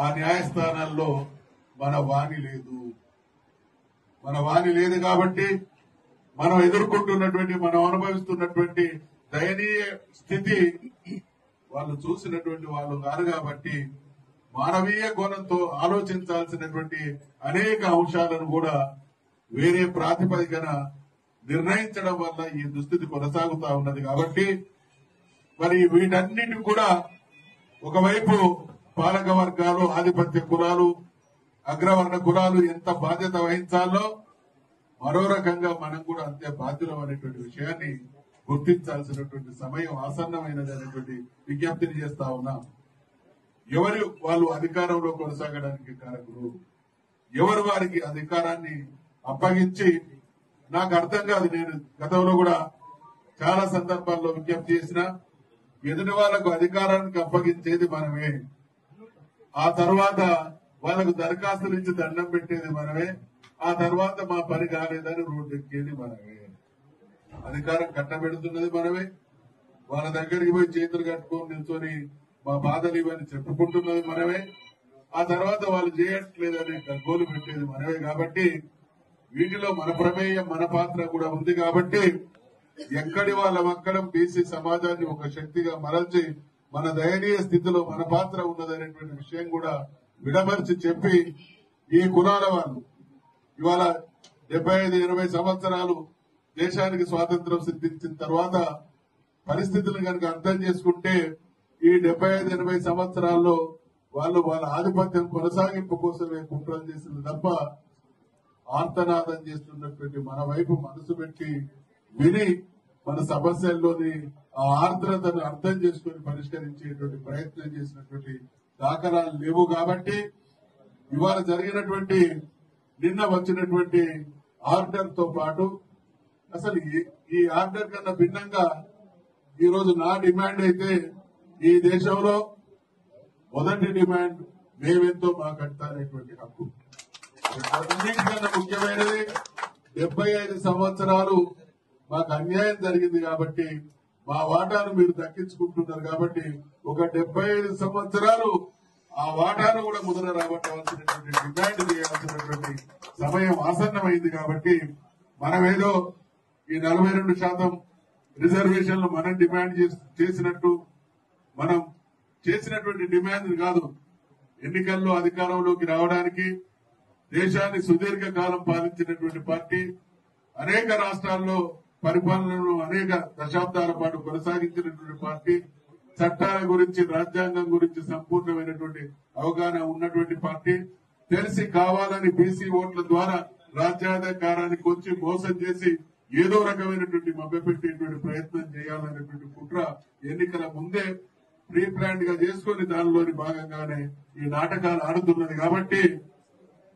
ఆ న్యాయస్థానాల్లో మన వాణి లేదు కాబట్టి మనం ఎదుర్కొంటున్నటువంటి మనం అనుభవిస్తున్నటువంటి దయనీయ స్థితి వాళ్ళు చూసినటువంటి వాళ్ళు కాదు కాబట్టి మానవీయ కోణంతో ఆలోచించాల్సినటువంటి అనేక అంశాలను కూడా వేరే ప్రాతిపదికన నిర్ణయించడం వల్ల ఈ దుస్థితి కొనసాగుతా ఉన్నది కాబట్టి మరి వీటన్నిటి కూడా ఒకవైపు పాలక వర్గాలు ఆధిపత్య కులాలు అగ్రవర్ణ కులాలు ఎంత బాధ్యత వహించాలో మరో రకంగా మనం కూడా అంతే బాధ్యులం అనేటువంటి విషయాన్ని గుర్తించాల్సినటువంటి సమయం ఆసన్నమైనది అనేటువంటి విజ్ఞప్తిని చేస్తా ఉన్నాం. ఎవరు వాళ్ళు అధికారంలో కొనసాగడానికి కారకులు, ఎవరు వారికి అధికారాన్ని అప్పగించి నాకు అర్థం కాదు. నేను గతంలో కూడా చాలా సందర్భాల్లో విజ్ఞప్తి చేసిన ఎదుటి వాళ్లకు అధికారానికి అప్పగించేది మనమే, ఆ తర్వాత వాళ్ళకు దరఖాస్తులు ఇచ్చి దండం పెట్టేది మనమే, ఆ తర్వాత మా పని కాలేదని రోడ్డు ఎక్కేది మనమే, అధికారం కట్టబెడుతున్నది మనమే, వాళ్ళ దగ్గరికి పోయి చేతులు కట్టుకొని నిల్చొని మా బాధలు ఇవన్నీ చెప్పుకుంటున్నది మనమే, ఆ తర్వాత వాళ్ళు చేయట్లేదని గోలు పెట్టేది మనమే. కాబట్టి వీటిలో మన ప్రమేయం మన పాత్ర కూడా ఉంది. కాబట్టి ఎక్కడి వాళ్ళ మక్కడం బీసీ సమాజాన్ని ఒక శక్తిగా మరల్చి మన దయనీయ స్థితిలో మన పాత్ర ఉన్నదనేటువంటి విషయం కూడా విడమర్చి చెప్పి ఈ కులాల వాళ్ళు ఇవాళ 75-80 సంవత్సరాలు దేశానికి స్వాతంత్రం సిద్ధించిన తర్వాత పరిస్థితులను కనుక అర్థం చేసుకుంటే ఈ 75-80 సంవత్సరాల్లో వాళ్ళు వాళ్ళ ఆధిపత్యం కొనసాగింపు కోసమే కుట్రలు చేసింది తప్ప ఆర్తనాదం చేస్తున్నటువంటి మన వైపు మనసు పెట్టి విని మన సమస్యల్లోని ఆ ఆర్ద్రతను అర్థం చేసుకుని పరిష్కరించేటువంటి ప్రయత్నం చేసినటువంటి దాఖలాలు లేవు. కాబట్టి ఇవాళ జరిగినటువంటి నిన్న వచ్చినటువంటి ఆర్డర్ తో పాటు అసలు ఈ ఆర్డర్ కన్నా భిన్నంగా ఈ రోజు నా డిమాండ్ అయితే ఈ దేశంలో మొదటి డిమాండ్ మేమెంతో మాకంటా అనేటువంటి హక్కు. అన్నింటికన్నా ముఖ్యమైనది 75 సంవత్సరాలు మాకు అన్యాయం జరిగింది కాబట్టి మా వాటాను మీరు దక్కించుకుంటున్నారు కాబట్టి ఒక 75 సంవత్సరాలు ఆ వాటాను కూడా ముద్ర రాబట్టవలసినటువంటి డిమాండ్ చేయాల్సినటువంటి సమయం ఆసన్నమైంది. కాబట్టి మనమేదో ఈ 42% రిజర్వేషన్లు మనం డిమాండ్ చేసినట్టు మనం చేసినటువంటి డిమాండ్ కాదు. ఎన్నికల్లో అధికారంలోకి రావడానికి దేశాన్ని సుదీర్ఘకాలం పాలించినటువంటి పార్టీ, అనేక రాష్ట్రాల్లో పరిపాలనను అనేక దశాబ్దాల పాటు కొనసాగించినటువంటి పార్టీ, చట్టాల గురించి రాజ్యాంగం గురించి సంపూర్ణమైనటువంటి అవగాహన ఉన్నటువంటి పార్టీ, తెలిసి కావాలని బీసీ ఓట్ల ద్వారా రాజ్యాధికారానికి వచ్చి మోసం చేసి ఏదో రకమైనటువంటి మభ్యపెట్టేటువంటి ప్రయత్నం చేయాలనేటువంటి కుట్ర ఎన్నికల ముందే ప్రీ ప్లాన్డ్ గా చేసుకుని దానిలోని భాగంగానే ఈ నాటకాలు ఆడుతున్నది. కాబట్టి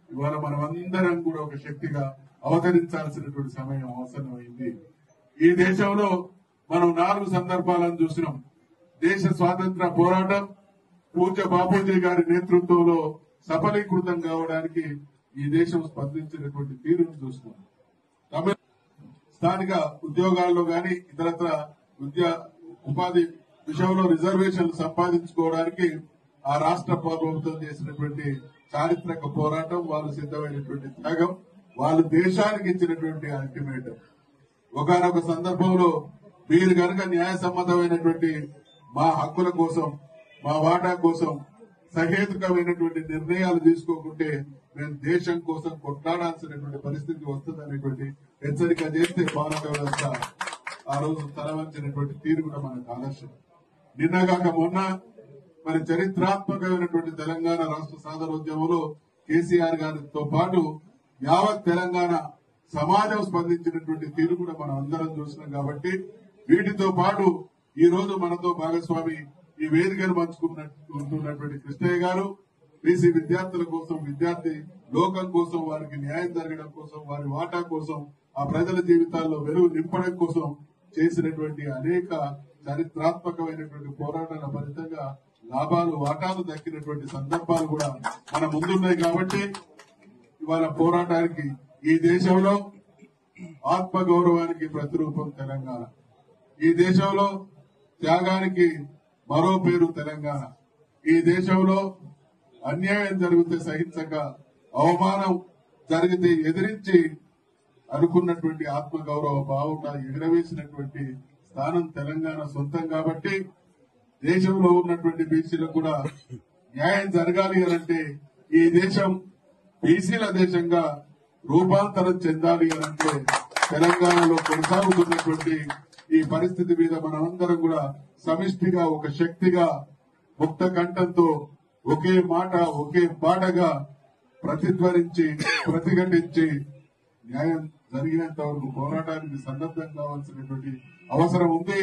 ఇవాళ మనం అందరం కూడా ఒక శక్తిగా అవతరించాల్సినటువంటి సమయం అవసరమైంది. ఈ దేశంలో మనం 4 సందర్భాలను చూసినాం. దేశ స్వాతంత్ర పోరాటం పూజ్య బాపూజీ గారి నేతృత్వంలో సఫలీకృతం కావడానికి ఈ దేశం స్పందించినటువంటి తీరును చూస్తున్నాం. స్థానిక ఉద్యోగాల్లో గాని ఇతరత్ర ఉపాధి విషయంలో రిజర్వేషన్లు సంపాదించుకోవడానికి ఆ రాష్ట్ర ప్రభుత్వం చేసినటువంటి చారిత్రక పోరాటం, వాళ్ళు సిద్ధమైనటువంటి త్యాగం, వాళ్ళు దేశానికి ఇచ్చినటువంటి అల్టిమేటం. ఒకనొక సందర్భంలో మీరు కనుక న్యాయసమ్మతమైనటువంటి మా హక్కుల కోసం మా వాటా కోసం సహేతుకమైనటువంటి నిర్ణయాలు తీసుకోకుంటే మేము దేశం కోసం కొట్లాడాల్సినటువంటి పరిస్థితి వస్తుందనేటువంటి హెచ్చరిక చేస్తే పాలక వ్యవస్థ ఆ రోజు తలవంచినటువంటి తీరు కూడా మనకు ఆదర్శం. నిన్నగాక మొన్న మరి చరిత్రాత్మకమైనటువంటి తెలంగాణ రాష్ట్ర సాధనోద్యమంలో కేసీఆర్ గారితో పాటు యావత్ తెలంగాణ సమాజం స్పందించినటువంటి తీరు కూడా మనం అందరం చూసినాం. కాబట్టి వీటితో పాటు ఈ రోజు మనతో భాగస్వామి ఈ వేదికను పంచుకుంటున్నటువంటి కృష్ణయ్య గారు బీసీ విద్యార్థుల కోసం, విద్యార్థి లోకం కోసం, వారికి న్యాయం జరగడం కోసం, వారి వాటా కోసం, ఆ ప్రజల జీవితాల్లో వెలుగు నింపడం కోసం చేసినటువంటి అనేక చరిత్రాత్మకమైనటువంటి పోరాటాల ఫలితంగా లాభాలు వాటాలు దక్కినటువంటి సందర్భాలు కూడా మన ముందున్నాయి. కాబట్టి ఇవాళ పోరాటానికి ఈ దేశంలో ఆత్మగౌరవానికి ప్రతిరూపం తెలంగాణ, ఈ దేశంలో త్యాగానికి మరో పేరు తెలంగాణ, ఈ దేశంలో అన్యాయం జరిగితే సహించక, అవమానం జరిగితే ఎదిరించి అనుకున్నటువంటి ఆత్మగౌరవ భావన ఎగరవేసినటువంటి స్థానం తెలంగాణ సొంతం కాబట్టి దేశంలో ఉన్నటువంటి బీసీలకు కూడా న్యాయం జరగాలి అనంటే ఈ దేశం బీసీల దేశంగా రూపాంతరం చెందాలి అనంటే తెలంగాణలో కొనసాగుతున్నటువంటి ఈ పరిస్థితి మీద మనమందరం కూడా సమిష్టిగా ఒక శక్తిగా ముక్త కంఠంతో ఒకే మాట ఒకే పాటగా ప్రతిధ్వనించి ప్రతిఘటించి న్యాయం జరిగినంత వరకు పోరాటానికి సన్నద్ధం కావాల్సినటువంటి అవసరం ఉంది.